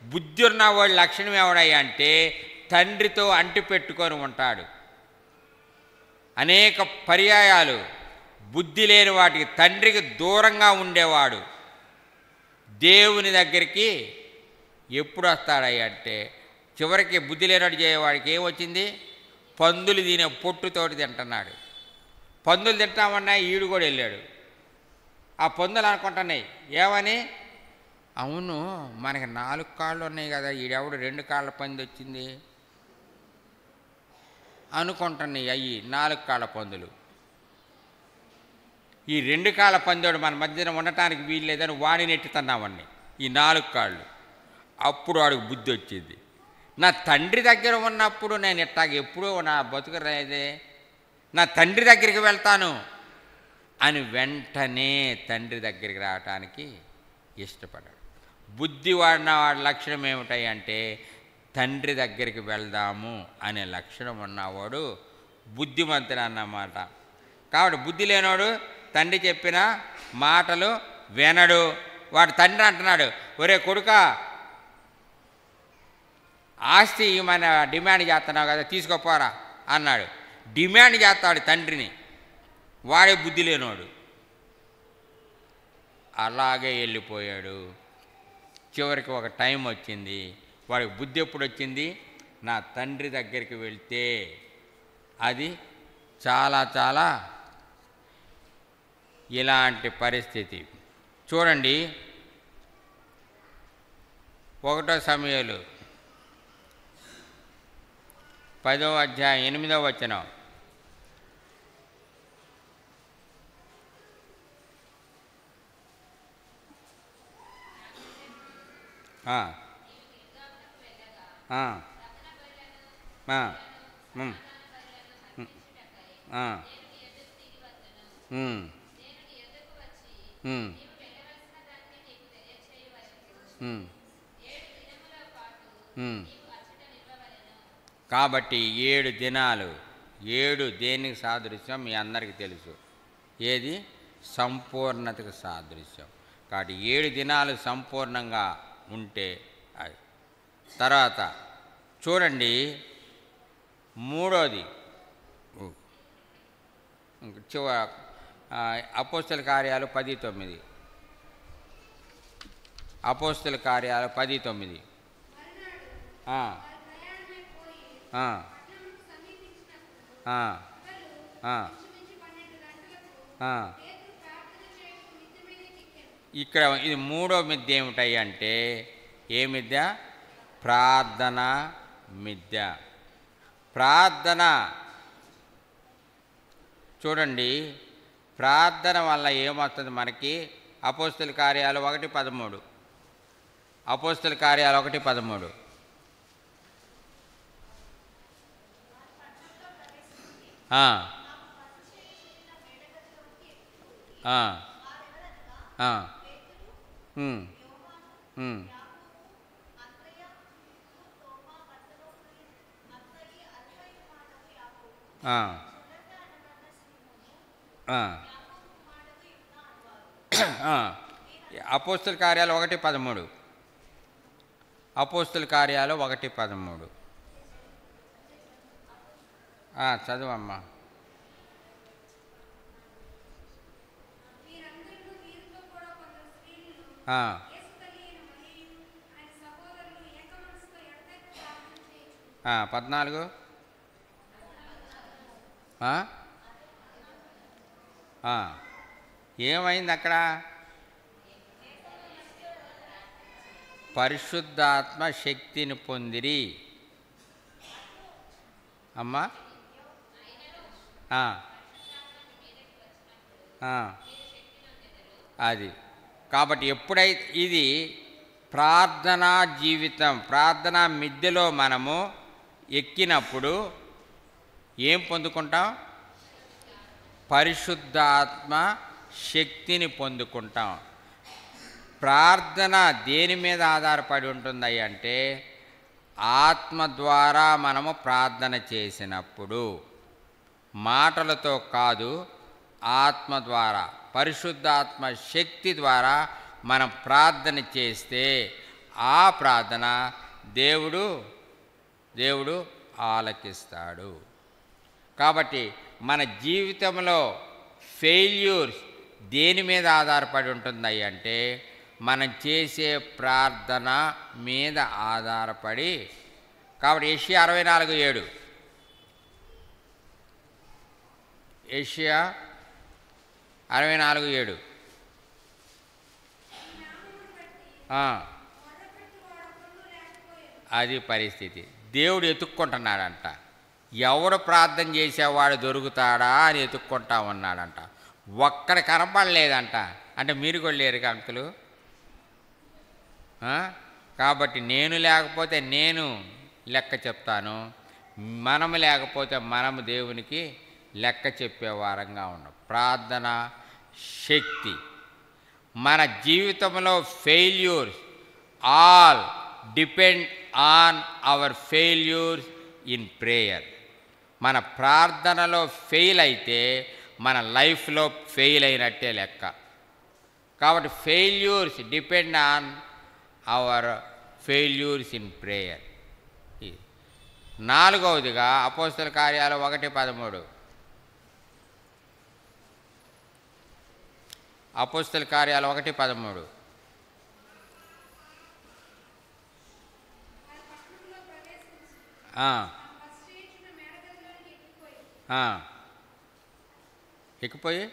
బుద్ధి ఉన్నవాడు లక్షణం ఎవడయ్యా అంటే తండ్రితో అంటి పెట్టుకొని ఉంటాడు. అనేక పర్యాయాలు బుద్ధి లేని వాటికి తండ్రికి దూరంగా ఉండేవాడు దేవుని దగ్గరికి ఎప్పుడు వస్తాడయ్యా అంటే చివరికి బుద్ధి లేనట్టు చేయవాడికి ఏమొచ్చింది? పందులు తినే పొట్టుతోటి తింటున్నాడు. పందులు తింటామన్నాయి, ఈడు కూడా వెళ్ళాడు. ఆ పందులు అనుకుంటున్నాయి ఏమని, అవును మనకి 4 కాళ్ళు ఉన్నాయి కదా, ఈడెవడు 2 కాళ్ళ పంది వచ్చింది అనుకుంటున్నాయి. అయ్యి 4 కాళ్ళ పందులు. ఈ 2 కాళ్ళ పందోడు మన మధ్యన ఉండటానికి వీలు లేదని వాడిని ఎట్టుతున్నామని ఈ 4 కాళ్ళు. అప్పుడు వాడికి బుద్ధి వచ్చింది. నా తండ్రి దగ్గర ఉన్నప్పుడు నేను ఇట్టాగ ఎప్పుడూ నా బతుకులేదే, నా తండ్రి దగ్గరికి వెళ్తాను అని వెంటనే తండ్రి దగ్గరికి రావటానికి ఇష్టపడాడు. బుద్ధి వాడిన వాడి లక్షణం ఏమిటాయి అంటే తండ్రి దగ్గరికి వెళ్దాము అనే లక్షణం ఉన్నవాడు బుద్ధిమంతుడు అన్నమాట. కాబట్టి బుద్ధి లేనివాడు తండ్రి చెప్పిన మాటలు వినడు. వాడు తండ్రి అంటున్నాడు, ఒరే కొడుకా ఆస్తి మన డిమాండ్ చేస్తున్నావు కదా, తీసుకోపోరా అన్నాడు. డిమాండ్ చేస్తాడు తండ్రిని, వాడే బుద్ధి లేనివాడు. అలాగే వెళ్ళిపోయాడు. చివరికి ఒక టైం వచ్చింది, వాడికి బుద్ధి ఎప్పుడు వచ్చింది? నా తండ్రి దగ్గరికి వెళ్తే. అది చాలా చాలా ఇలాంటి పరిస్థితి. చూడండి 1 సమూయేలు 10వ అధ్యాయం 8వ వచనం. కాబట్టి 7 దినాలు, 7 దేనికి సాదృశ్యం మీ అందరికీ తెలుసు. ఏది? సంపూర్ణతకు సాదృశ్యం. కాబట్టి 7 దినాలు సంపూర్ణంగా ఉంటే అది. తర్వాత చూడండి 3వది అపోస్తల కార్యాలు 10:9. అపోస్తల కార్యాలు 10:9. ఇక్కడ ఇది 3వ మిథ్య ఏమిటాయి అంటే ఏ మిథ్య? ప్రార్థన మిథ్య. ప్రార్థన చూడండి, ప్రార్థన వల్ల ఏమవుతుంది మనకి? అపోస్తల కార్యాలు 1:13. అపోస్తల కార్యాలు 1:13. అపోస్తల కార్యాలు 1:13. అపోస్తల కార్యాలు 1:13 చదువమ్మా. ఆ 14 ఏమైంది అక్కడ? పరిశుద్ధాత్మ శక్తిని పొందిరి అమ్మా. అది కాబట్టి ఎప్పుడైతే ఇది ప్రార్థనా జీవితం, ప్రార్థనా మిద్దెలో మనము ఎక్కినప్పుడు ఏం పొందుకుంటాం? పరిశుద్ధాత్మ శక్తిని పొందుకుంటాం. ప్రార్థన దేని మీద ఆధారపడి ఉంటుంది అంటే ఆత్మ ద్వారా మనము ప్రార్థన చేసినప్పుడు, మాటలతో కాదు, ఆత్మ ద్వారా, పరిశుద్ధాత్మ శక్తి ద్వారా మనం ప్రార్థన చేస్తే ఆ ప్రార్థన దేవుడు ఆలకిస్తాడు. కాబట్టి మన జీవితంలో ఫెయిల్యూర్స్ దేని మీద ఆధారపడి ఉంటుంది అంటే మనం చేసే ప్రార్థన మీద ఆధారపడి. కాబట్టి యెషయా 64:7, యెషయా 64:7 అది పరిస్థితి. దేవుడు ఎత్తుక్కుంటున్నాడంట. ఎవడు ప్రార్థన చేసేవాడు దొరుకుతాడా అని ఎత్తుక్కుంటా ఉన్నాడంట. ఒక్కడ కనపడలేదంట. అంటే మీరు కూడా లేరు అంకులు. కాబట్టి నేను లేకపోతే నేను లెక్క చెప్తాను, మనము లేకపోతే మనము దేవునికి లెక్క చెప్పే వారంగా ఉన్నాం. ప్రార్థన శక్తి. మన జీవితంలో failures all depend on hour failures in prayer. మన ప్రార్థనలో ఫెయిల్ అయితే మన లైఫ్లో ఫెయిల్ అయినట్టే లెక్క. కాబట్టి failures depend on hour failures in prayer. నాలుగవదిగా అపోస్తల కార్యాలు 1:13, అపోస్తల కార్యాలు 1:13 ఎక్కిపోయి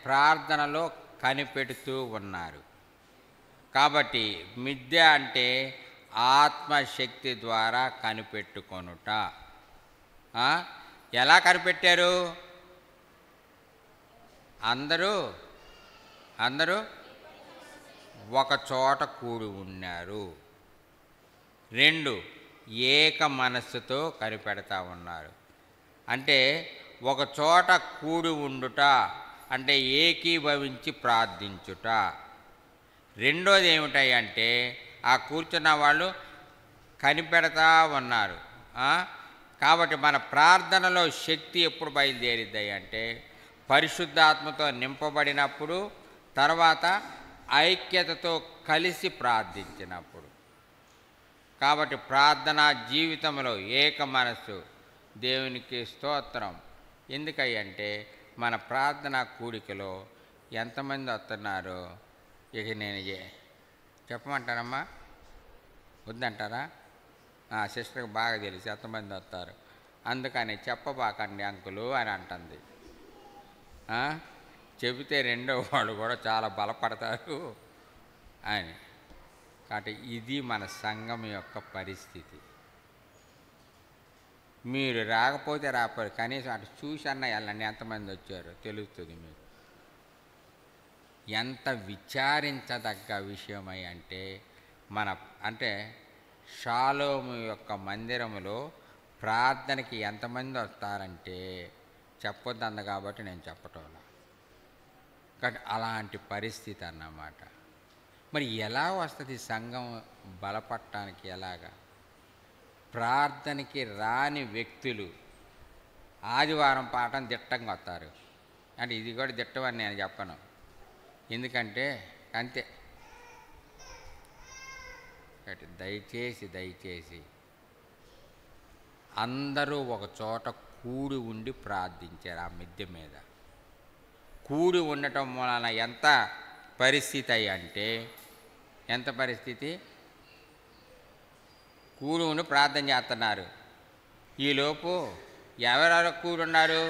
ప్రార్థనలో కనిపెడుతూ ఉన్నారు. కాబట్టి మిథ్య అంటే ఆత్మశక్తి ద్వారా కనిపెట్టుకొనుట. ఎలా కనిపెట్టారు? అందరూ ఒక చోట కూడి ఉన్నారు. 2 ఏక మనస్సుతో కనిపెడతా ఉన్నారు. అంటే ఒక చోట కూడి ఉండుట అంటే ఏకీభవించి ప్రార్థించుట. రెండోది ఏమిటంటే ఆ కూర్చున్న వాళ్ళు కనిపెడతా ఉన్నారు. కాబట్టి మన ప్రార్థనలో శక్తి ఎప్పుడు బయలుదేరిద్దాయి అంటే పరిశుద్ధాత్మతో నింపబడినప్పుడు, తర్వాత ఐక్యతతో కలిసి ప్రార్థించినప్పుడు. కాబట్టి ప్రార్థనా జీవితంలో ఏక మనస్సు. దేవునికి స్తోత్రం. ఎందుకంటే మన ప్రార్థనా కూడికలో ఎంతమంది వస్తున్నారో ఇక నేను చెప్పమంటారమ్మా? వద్దంటారా? సిస్టర్కి బాగా తెలిసి ఎంతమంది వస్తారు, అందుకని చెప్పబాకండి అంకులు అని అంటుంది. చెబితే రెండో వాళ్ళు కూడా చాలా బలపడతారు అని. కాబట్టి ఇది మన సంఘం యొక్క పరిస్థితి. మీరు రాకపోతే రాకపోతే కనీసం అటు చూసి అన్న వెళ్ళండి, ఎంతమంది వచ్చారో తెలుస్తుంది మీకు. ఎంత విచారించదగ్గ విషయమై అంటే షాలోము యొక్క మందిరములో ప్రార్థనకి ఎంతమంది వస్తారంటే చెప్పొద్దంది కాబట్టి నేను చెప్పటంలా. కానీ అలాంటి పరిస్థితి అన్నమాట. మరి ఎలా వస్తుంది సంఘం బలపడటానికి? ఎలాగా? ప్రార్థనకి రాని వ్యక్తులు ఆదివారం పాఠం దిట్టంగా వస్తారు. అంటే ఇది కూడా దిట్టమని నేను చెప్పను, ఎందుకంటే అంతే. దయచేసి అందరూ ఒక చోట కూడి ఉండి ప్రార్థించారు. ఆ మిద్దె మీద కూడి ఉండటం వలన ఎంత పరిస్థితి అంటే ఎంత పరిస్థితి? కూడి ఉండి ప్రార్థన చేస్తున్నారు. ఈలోపు ఎవరెవరు కూడి ఉన్నారు?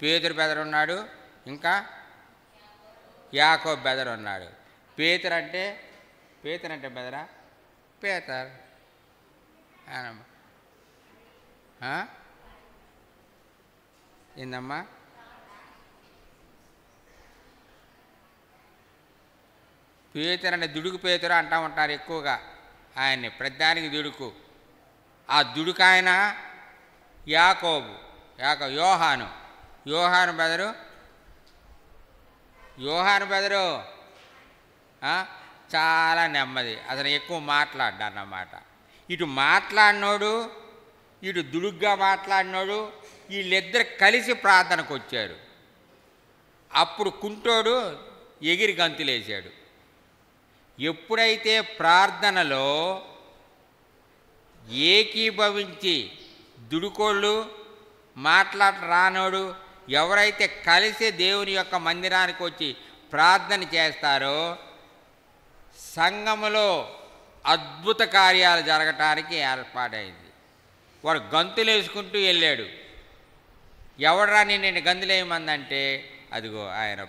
పేతురు ఉన్నాడు, ఇంకా యాకోబు బెదరు అన్నాడు. పేతురు అంటే బెదరా? పేతర్ ఏందమ్మా? పేతురు అంటే దుడుకు పేతురు అంటూ ఉంటారు ఎక్కువగా ఆయన్ని, ప్రతిదానికి దుడుకు. ఆ దుడుకు ఆయన యాకోబు యోహాను బెదరు చాలా నెమ్మది, అతను ఎక్కువ మాట్లాడ్డాన్నమాట. ఇటు మాట్లాడినోడు, ఇటు దుడుగ్గా మాట్లాడినోడు, వీళ్ళిద్దరు కలిసి ప్రార్థనకు వచ్చారు. అప్పుడు కుంటోడు ఎగిరి గంతులేశాడు. ఎప్పుడైతే ప్రార్థనలో ఏకీభవించి దుడుకోళ్ళు రానోడు ఎవరైతే కలిసి దేవుని యొక్క మందిరానికి వచ్చి ప్రార్థన చేస్తారో సంఘములో అద్భుత కార్యాలు జరగటానికి ఏర్పాటైంది. వాడు గంతులేసుకుంటూ వెళ్ళాడు. ఎవడరా నేను గంతులేయమందంటే అదిగో ఆయన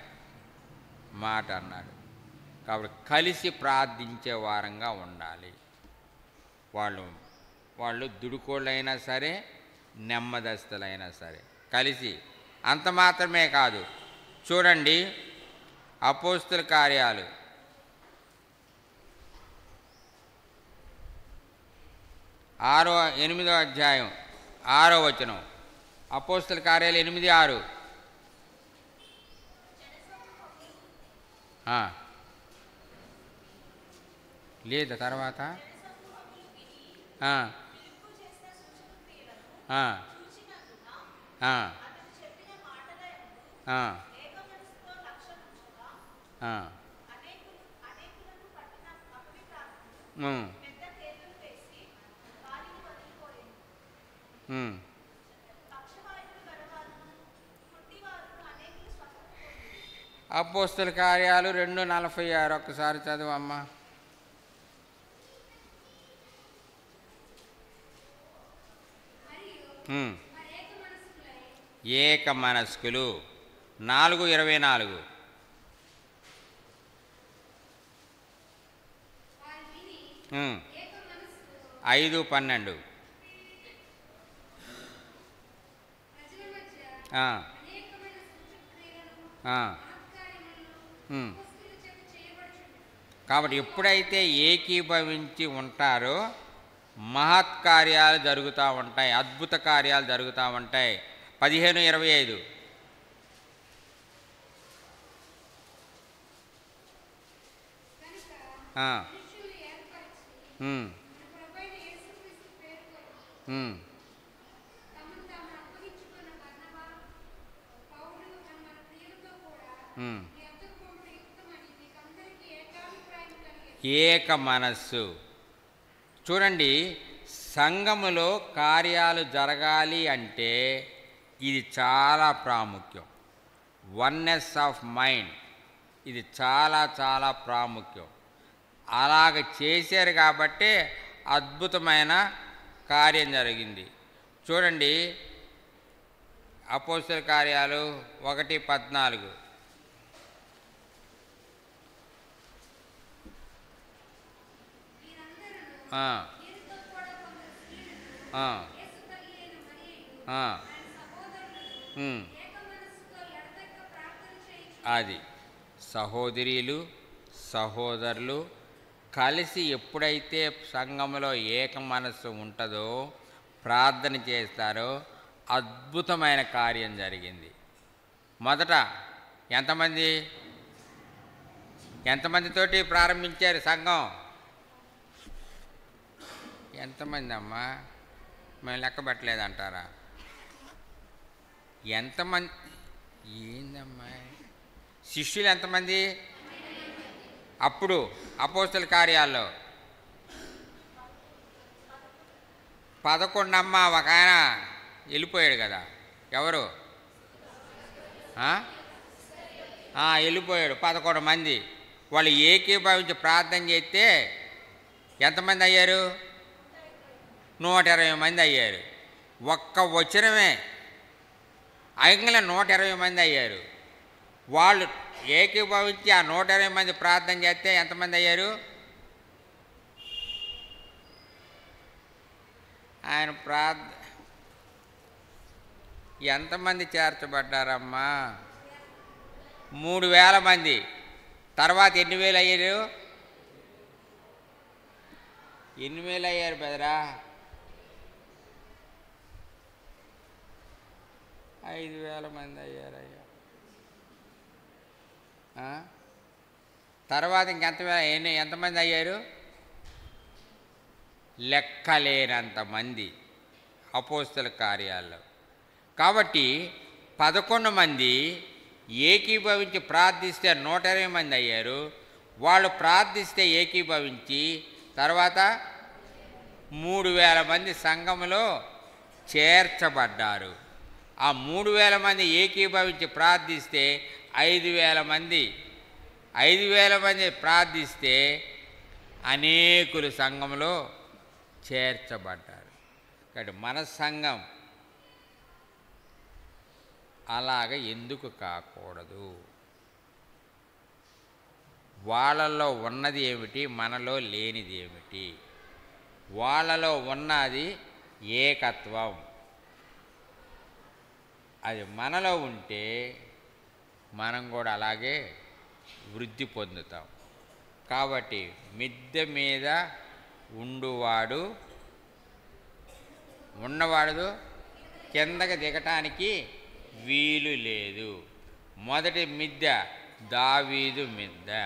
మాట అన్నాడు. కాబట్టి కలిసి ప్రార్థించే వారంగా ఉండాలి. వాళ్ళు దుడుకోళ్ళైనా సరే, నెమ్మదస్తులైనా సరే కలిసి. అంత మాత్రమే కాదు, చూడండి అపోస్తుల కార్యాలు 8వ అధ్యాయం 6వ వచనం. అపోస్తుల కార్యాలు 8:6. లేదా తర్వాత అపోస్తుల కార్యాలు 2:46 ఒక్కసారి చదువమ్మా. ఏక మనస్కులు 4:24. 5:12. కాబట్టి ఎప్పుడైతే ఏకీభవించి ఉంటారో మహత్కార్యాలు జరుగుతూ ఉంటాయి, అద్భుత కార్యాలు జరుగుతూ ఉంటాయి. 15:25. ఏక మనస్సు. చూడండి, సంఘములో కార్యాలు జరగాలి అంటే ఇది చాలా ప్రాముఖ్యం. వన్నెస్ ఆఫ్ మైండ్, ఇది చాలా చాలా ప్రాముఖ్యం. అలాగ చేశారు కాబట్టి అద్భుతమైన కార్యం జరిగింది. చూడండి అపోస్తల కార్యాలు 1:14. అది సహోదరీలు సహోదరులు కలిసి ఎప్పుడైతే సంఘంలో ఏక మనస్సు ఉంటుందో ప్రార్థన చేస్తారో అద్భుతమైన కార్యం జరిగింది. మొదట ఎంతమందితోటి ప్రారంభించారు సంఘం? ఎంతమంది అమ్మా? మేము లెక్క పెట్టలేదంటారా? ఎంతమంది? ఏందమ్మా శిష్యులు ఎంతమంది? అప్పుడు అపోస్తల కార్యాల్లో 11 అమ్మ. ఒక ఆయన వెళ్ళిపోయాడు కదా, ఎవరు? వెళ్ళిపోయాడు. 11 మంది వాళ్ళు ఏకీభవించి ప్రార్థన చేస్తే ఎంతమంది అయ్యారు? 120 మంది అయ్యారు. ఒక్క వచనమే అయినా 120 మంది అయ్యారు. వాళ్ళు ఏకీభవించి ఆ 120 మంది ప్రార్థన చేస్తే ఎంతమంది అయ్యారు? ఆయన ఎంతమంది చేర్చబడ్డారమ్మా? 3000 మంది. తర్వాత ఎన్ని వేలు అయ్యారు? ఎన్ని వేలు అయ్యారు బెదరా? 5000 మంది అయ్యారయ్యా. తర్వాత ఎంతమంది అయ్యారు? లెక్కలేనంత మంది అపోస్తల కార్యాల్లో. కాబట్టి 11 మంది ఏకీభవించి ప్రార్థిస్తే 120 మంది అయ్యారు. వాళ్ళు ప్రార్థిస్తే ఏకీభవించి తర్వాత 3000 మంది సంఘములో చేర్చబడ్డారు. ఆ 3000 మంది ఏకీభవించి ప్రార్థిస్తే 5000 మంది ప్రార్థిస్తే అనేకులు సంఘంలో చేర్చబడ్డారు. కాబట్టి మన సంఘం అలాగ ఎందుకు కాకూడదు? వాళ్ళలో ఉన్నది ఏమిటి, మనలో లేనిది ఏమిటి? వాళ్ళలో ఉన్నది ఏకత్వం. అది మనలో ఉంటే మనం కూడా అలాగే వృద్ధి పొందుతాం. కాబట్టి మిద్దె మీద ఉన్నవాడు కిందకి దిగటానికి వీలు లేదు. మొదటి మిద్దె దావీదు మిద్దె.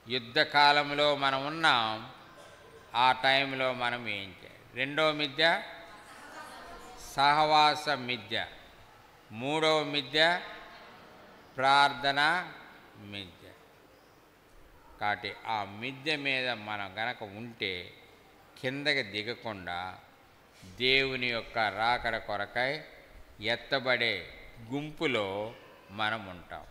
యుద్ధకాలంలో మనం ఉన్నాం, ఆ టైంలో మనం ఏం చేయాలి? రెండవ మిద్దె సహవాస మిద్దె. మూడవ మిద్దె ప్రార్థన మిద్దె. కాబట్టి ఆ మిద్దె మీద మనం గనక ఉంటే కిందకి దిగకుండా దేవుని యొక్క రాకడ కొరకై ఎత్తబడే గుంపులో మనం ఉంటాం.